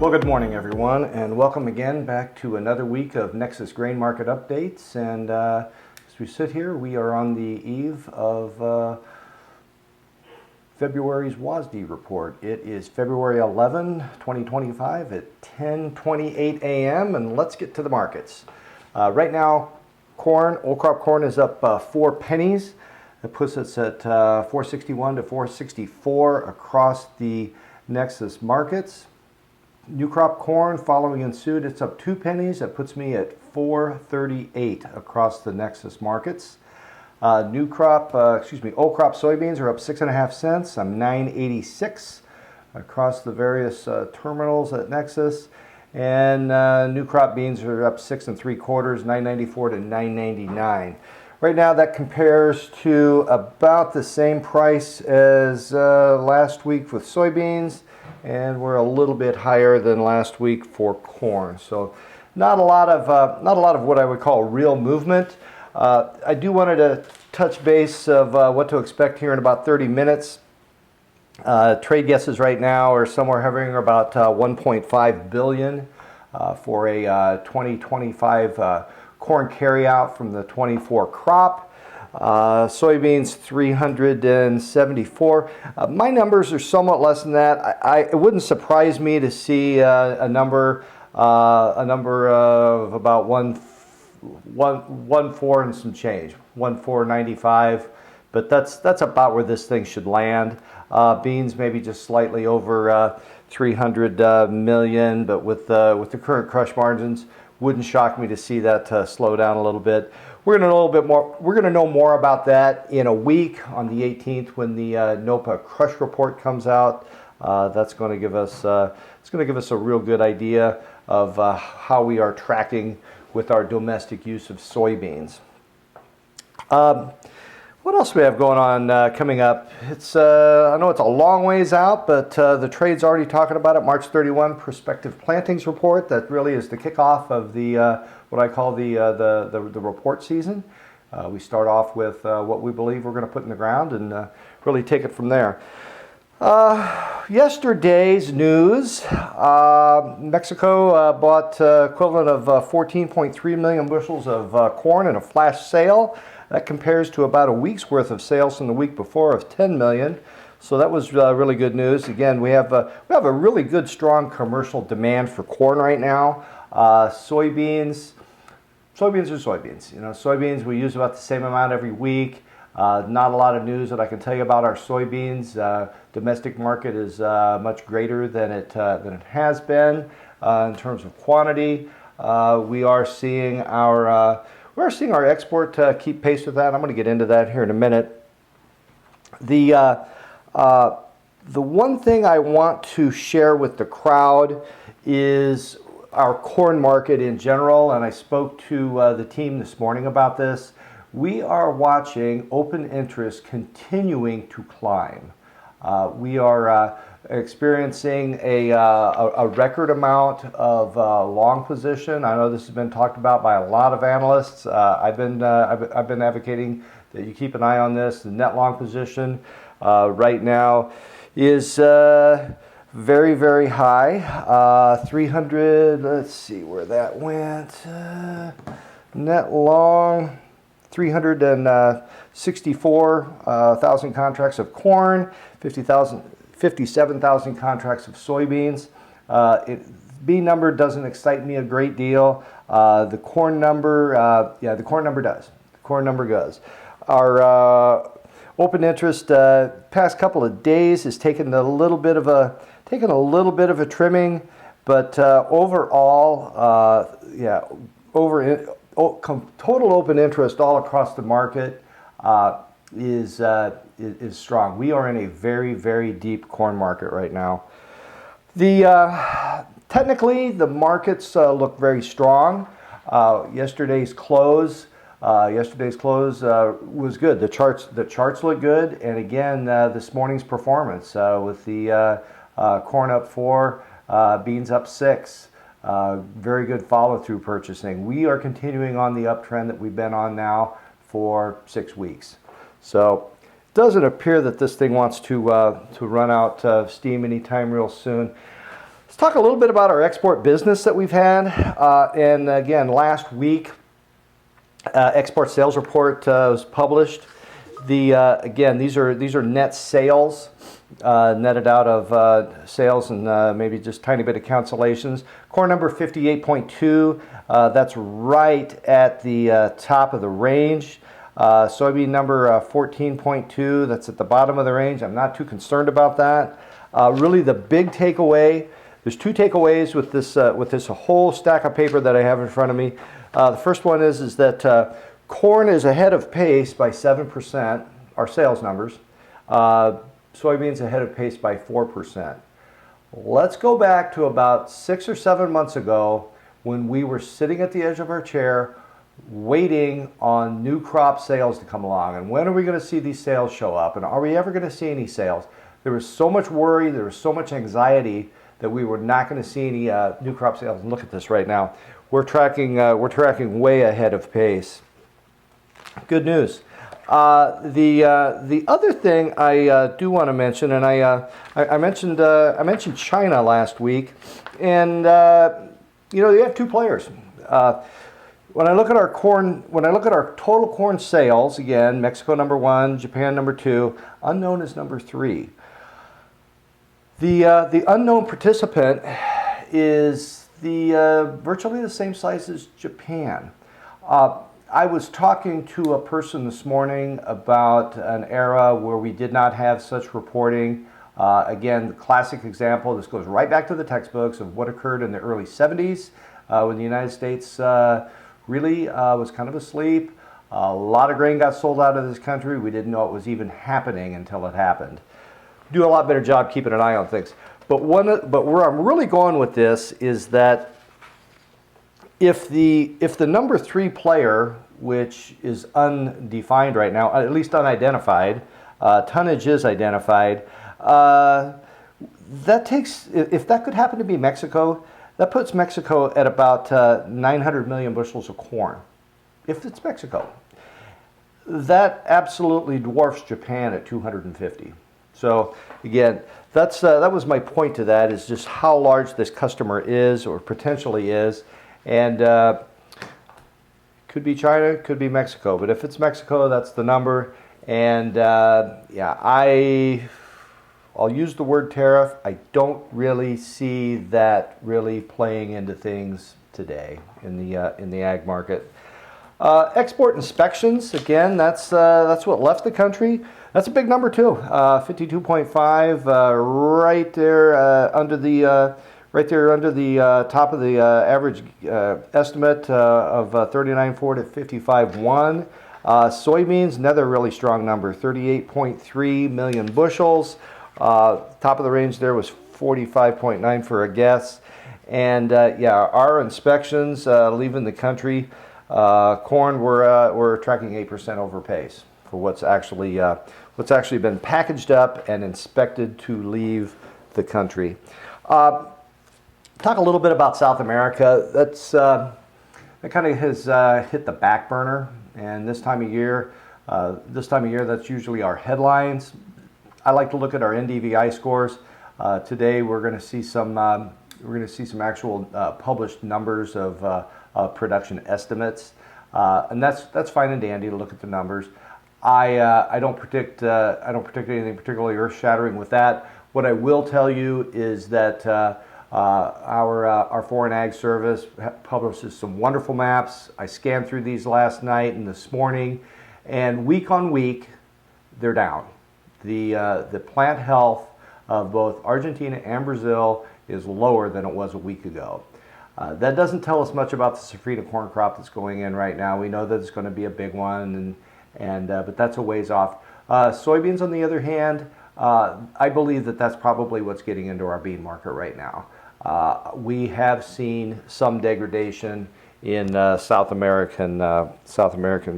Well, good morning, everyone, and welcome again back to another week of Nexus grain market updates. And as we sit here, we are on the eve of February's WASD report. It is February 11, 2025 at 10:28 a.m. and let's get to the markets. Right now, old crop corn is up 4 pennies. It puts us at 461 to 464 across the Nexus markets. New crop corn following in suit, it's up 2 pennies. That puts me at 438 across the Nexus markets. Old crop soybeans are up 6.5 cents. I'm 986 across the various terminals at Nexus. And new crop beans are up 6 3/4, 994 to 999. Right now that compares to about the same price as last week with soybeans, and we're a little bit higher than last week for corn. So not a lot of what I would call real movement. I do wanted to touch base of what to expect here in about 30 minutes. Trade guesses right now are somewhere hovering about 1.5 billion for a 2025 corn carryout from the 24 crop. Soybeans 374. My numbers are somewhat less than that. It wouldn't surprise me to see a number of about 1.4 and some change, 1.495. But that's about where this thing should land. Beans maybe just slightly over 300 million, but with the current crush margins, wouldn't shock me to see that slow down a little bit. We're going to know more about that in a week on the 18th when the NOPA crush report comes out. That's going to give us a real good idea of how we are tracking with our domestic use of soybeans. What else do we have going on coming up? I know it's a long ways out, but the trade's already talking about it. March 31 prospective plantings report. That really is the kickoff of the what I call the report season. We start off with what we believe we're going to put in the ground and really take it from there. Yesterday's news, Mexico bought equivalent of 14.3 million bushels of corn in a flash sale. That compares to about a week's worth of sales from the week before of 10 million. So that was really good news. Again, we have a really good, strong commercial demand for corn right now. Soybeans are soybeans. You know, soybeans we use about the same amount every week. Not a lot of news that I can tell you about our soybeans. Domestic market is much greater than it has been in terms of quantity. We are seeing our export keep pace with that. I'm going to get into that here in a minute. The one thing I want to share with the crowd is our corn market in general, and I spoke to the team this morning about this. We are watching open interest continuing to climb. We are experiencing a record amount of long position. I know this has been talked about by a lot of analysts. I've been advocating that you keep an eye on this. The net long position right now is very, very high. 300. Let's see where that went. Net long. 364,000 contracts of corn, 57,000 contracts of soybeans. B number doesn't excite me a great deal. The corn number, the corn number does. The corn number does. Our open interest past couple of days has taken a little bit of a trimming, but overall, total open interest all across the market is strong. We are in a very, very deep corn market right now. Technically, the markets look very strong. Yesterday's close was good. The charts look good, and again, this morning's performance with the corn up 4, beans up 6. Very good follow-through purchasing. We are continuing on the uptrend that we've been on now for 6 weeks. So it doesn't appear that this thing wants to run out of steam anytime real soon. Let's talk a little bit about our export business that we've had. And again, last week, export sales report was published. Again, these are net sales, netted out of sales and maybe just tiny bit of cancellations. Corn number 58.2, that's right at the top of the range. Soybean number 14.2, that's at the bottom of the range. I'm not too concerned about that. Really, the big takeaway. There's two takeaways with this whole stack of paper that I have in front of me. The first one is that corn is ahead of pace by 7%, our sales numbers. Soybeans ahead of pace by 4%. Let's go back to about 6 or 7 months ago when we were sitting at the edge of our chair waiting on new crop sales to come along. And when are we going to see these sales show up? And are we ever going to see any sales? There was so much worry, there was so much anxiety that we were not going to see any new crop sales. And look at this right now. We're tracking way ahead of pace. Good news. The other thing I do want to mention, and I mentioned China last week, and you know, you have two players. When I look at our total corn sales, again, Mexico number 1, Japan number 2, unknown is number 3. The unknown participant is virtually the same size as Japan. I was talking to a person this morning about an era where we did not have such reporting. Again, the classic example, this goes right back to the textbooks of what occurred in the early 70s when the United States really was kind of asleep. A lot of grain got sold out of this country. We didn't know it was even happening until it happened. Do a lot better job keeping an eye on things. But where I'm really going with this is that if the number 3 player, which is undefined right now, at least unidentified, tonnage is identified, that takes, if that could happen to be Mexico, that puts Mexico at about 900 million bushels of corn. If it's Mexico, that absolutely dwarfs Japan at 250. So again, that was my point to that, is just how large this customer is or potentially is. And could be China, could be Mexico. But if it's Mexico, that's the number. And yeah, I'll use the word tariff. I don't really see that really playing into things today in the ag market. Export inspections, again, that's what left the country. That's a big number too. 52.5, right there under the top of the average estimate of 39.4 to 55.1. Soybeans, another really strong number, 38.3 million bushels. Top of the range there was 45.9 for a guess. And yeah, our inspections leaving the country, corn we're tracking 8% over pace for what's actually been packaged up and inspected to leave the country. Talk a little bit about South America. That kind of has hit the back burner, and this time of year, that's usually our headlines. I like to look at our NDVI scores. Today, we're going to see some actual published numbers of production estimates, and that's fine and dandy to look at the numbers. I don't predict anything particularly earth-shattering with that. What I will tell you is that our Foreign Ag Service publishes some wonderful maps. I scanned through these last night and this morning, and week on week, they're down. The plant health of both Argentina and Brazil is lower than it was a week ago. That doesn't tell us much about the safrinha corn crop that's going in right now. We know that it's going to be a big one, but that's a ways off. Soybeans, on the other hand, I believe that that's probably what's getting into our bean market right now. We have seen some degradation in South American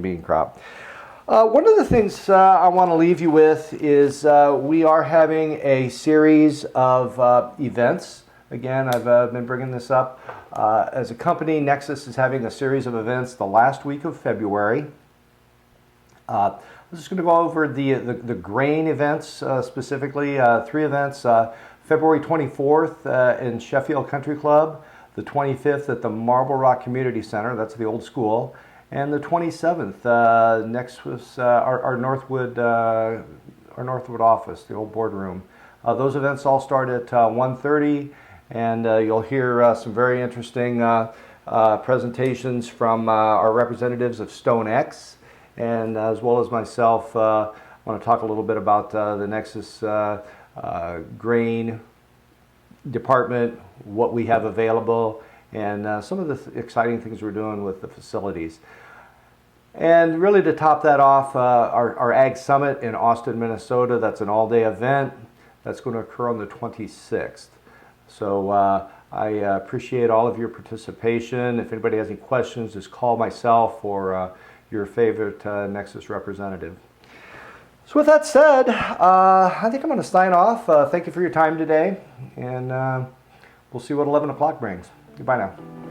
bean crop. One of the things I want to leave you with is we are having a series of events. Again, I've been bringing this up. As a company, Nexus is having a series of events the last week of February. I'm just going to go over the grain events specifically, 3 events. February 24th in Sheffield Country Club, the 25th at the Marble Rock Community Center, that's the old school, and the 27th Nexus, our Northwood office, the old boardroom. Those events all start at 1:30, and you'll hear some very interesting presentations from our representatives of StoneX, and as well as myself. I want to talk a little bit about the Nexus grain department, what we have available, and some of the exciting things we're doing with the facilities. And really to top that off, our Ag Summit in Austin, Minnesota, that's an all-day event. That's going to occur on the 26th. So I appreciate all of your participation. If anybody has any questions, just call myself or your favorite Nexus representative. So with that said, I think I'm going to sign off. Thank you for your time today, and we'll see what 11 o'clock brings. Goodbye now.